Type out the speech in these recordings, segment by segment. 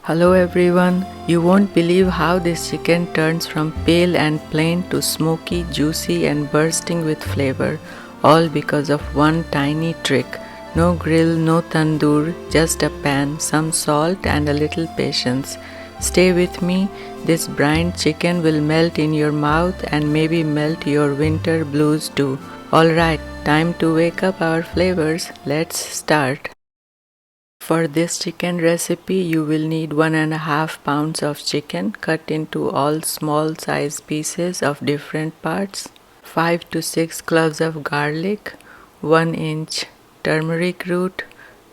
Hello everyone, you won't believe how this chicken turns from pale and plain to smoky, juicy and bursting with flavor, all because of one tiny trick. No grill, no tandoor, just a pan, some salt and a little patience. Stay with me, this brined chicken will melt in your mouth and maybe melt your winter blues too. Alright, time to wake up our flavors, let's start. For this chicken recipe, you will need 1.5 pounds of chicken cut into all small size pieces of different parts, 5 to 6 cloves of garlic, 1 inch turmeric root,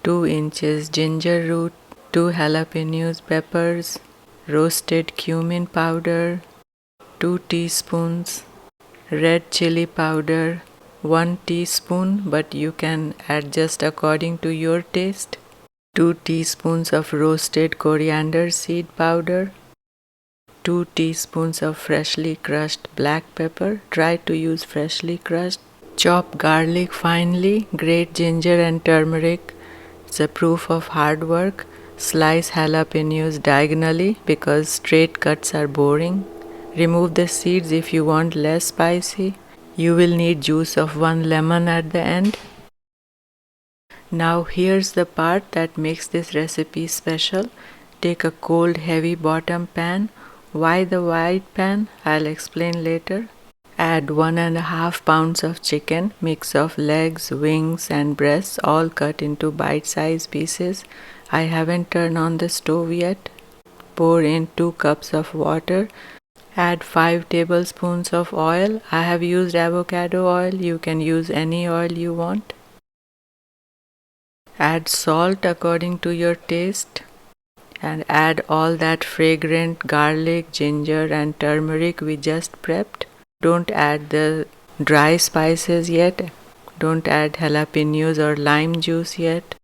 2 inches ginger root, 2 jalapenos peppers, roasted cumin powder, 2 teaspoons red chili powder, 1 teaspoon but you can adjust according to your taste, 2 teaspoons of roasted coriander seed powder, 2 teaspoons of freshly crushed black pepper. Try to use freshly crushed. Chop garlic finely, grate ginger and turmeric. It's a proof of hard work. Slice jalapenos diagonally because straight cuts are boring. Remove the seeds if you want less spicy. You will need juice of 1 lemon at the end. Now here's the part that makes this recipe special. Take a cold heavy bottom pan. Why the wide pan? I'll explain later. Add 1.5 pounds of chicken, mix of legs, wings and breasts all cut into bite-sized pieces. I haven't turned on the stove yet. Pour in 2 cups of water. Add 5 tablespoons of oil. I have used avocado oil. You can use any oil you want. Add salt according to your taste and add all that fragrant garlic, ginger and turmeric we just prepped. Don't add the dry spices yet. Don't add jalapenos or lime juice yet.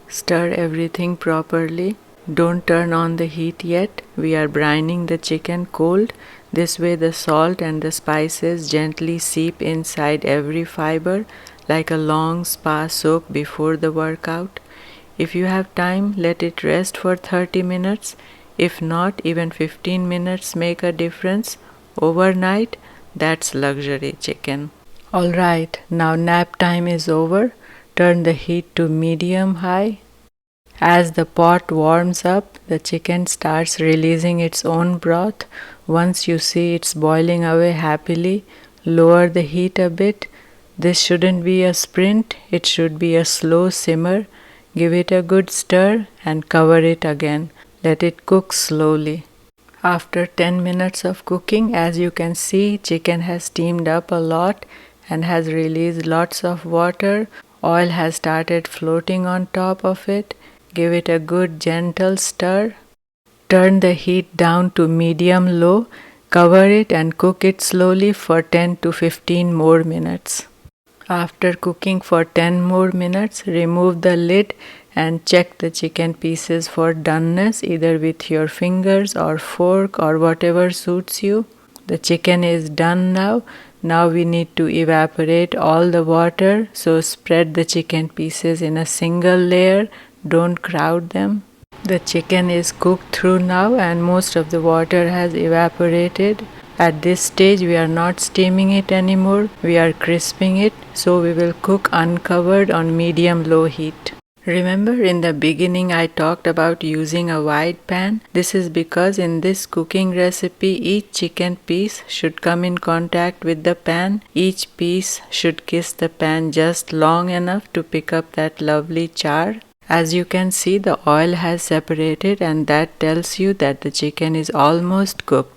Stir everything properly. Don't turn on the heat yet. We are brining the chicken cold. This way the salt and the spices gently seep inside every fiber like a long spa soak before the workout. If you have time, let it rest for 30 minutes. If not, even 15 minutes make a difference. Overnight, that's luxury chicken. Alright, now nap time is over. Turn the heat to medium high. As the pot warms up, the chicken starts releasing its own broth. Once you see it's boiling away happily, lower the heat a bit. This shouldn't be a sprint, it should be a slow simmer. Give it a good stir and cover it again. Let it cook slowly. After 10 minutes of cooking, as you can see, chicken has steamed up a lot and has released lots of water. Oil has started floating on top of it. Give it a good gentle stir. Turn the heat down to medium-low. Cover it and cook it slowly for 10 to 15 more minutes. After cooking for 10 more minutes, remove the lid and check the chicken pieces for doneness either with your fingers or fork or whatever suits you. The chicken is done now. Now we need to evaporate all the water, so spread the chicken pieces in a single layer. Don't crowd them. The chicken is cooked through now and most of the water has evaporated. At this stage we are not steaming it anymore, we are crisping it, so we will cook uncovered on medium-low heat. Remember in the beginning I talked about using a wide pan? This is because in this cooking recipe each chicken piece should come in contact with the pan. Each piece should kiss the pan just long enough to pick up that lovely char. As you can see, the oil has separated and that tells you that the chicken is almost cooked.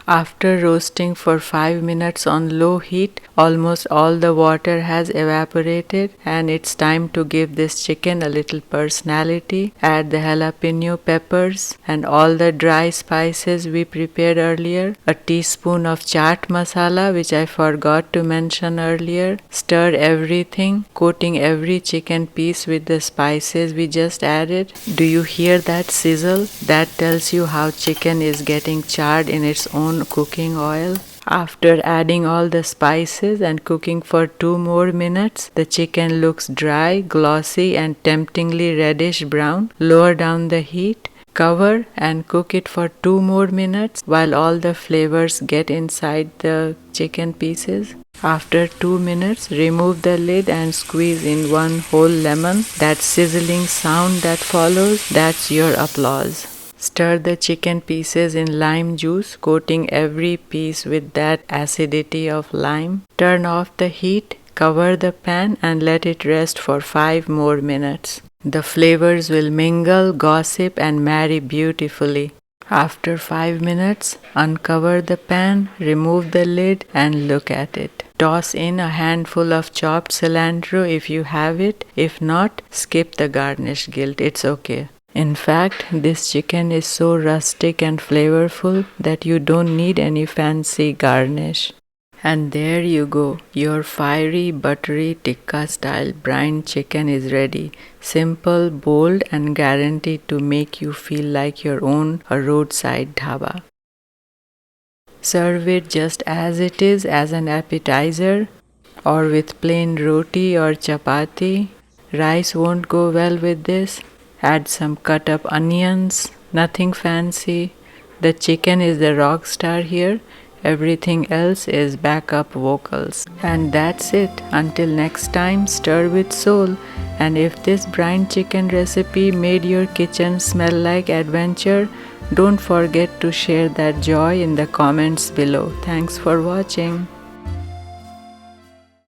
After roasting for 5 minutes on low heat, almost all the water has evaporated and it's time to give this chicken a little personality. Add the jalapeno peppers and all the dry spices we prepared earlier. A teaspoon of chaat masala, which I forgot to mention earlier. Stir everything, coating every chicken piece with the spices we just added. Do you hear that sizzle? That tells you how chicken is getting charred in its own cooking oil. After adding all the spices and cooking for 2 more minutes, the chicken looks dry, glossy and temptingly reddish brown. Lower down the heat. Cover and cook it for 2 more minutes while all the flavors get inside the chicken pieces. After 2 minutes, remove the lid and squeeze in 1 whole lemon. That sizzling sound that follows, that's your applause. Stir the chicken pieces in lime juice, coating every piece with that acidity of lime. Turn off the heat, cover the pan and let it rest for 5 more minutes. The flavors will mingle, gossip and marry beautifully. After 5 minutes, uncover the pan, remove the lid and look at it. Toss in a handful of chopped cilantro if you have it. If not, skip the garnish guilt, it's okay. In fact, this chicken is so rustic and flavorful that you don't need any fancy garnish. And there you go, your fiery, buttery tikka-style brined chicken is ready. Simple, bold and guaranteed to make you feel like you own a roadside dhaba. Serve it just as it is as an appetizer or with plain roti or chapati. Rice won't go well with this. Add some cut up onions, nothing fancy. The chicken is the rock star here. Everything else is backup vocals. And that's it. Until next time, stir with soul. And if this brined chicken recipe made your kitchen smell like adventure, don't forget to share that joy in the comments below. Thanks for watching.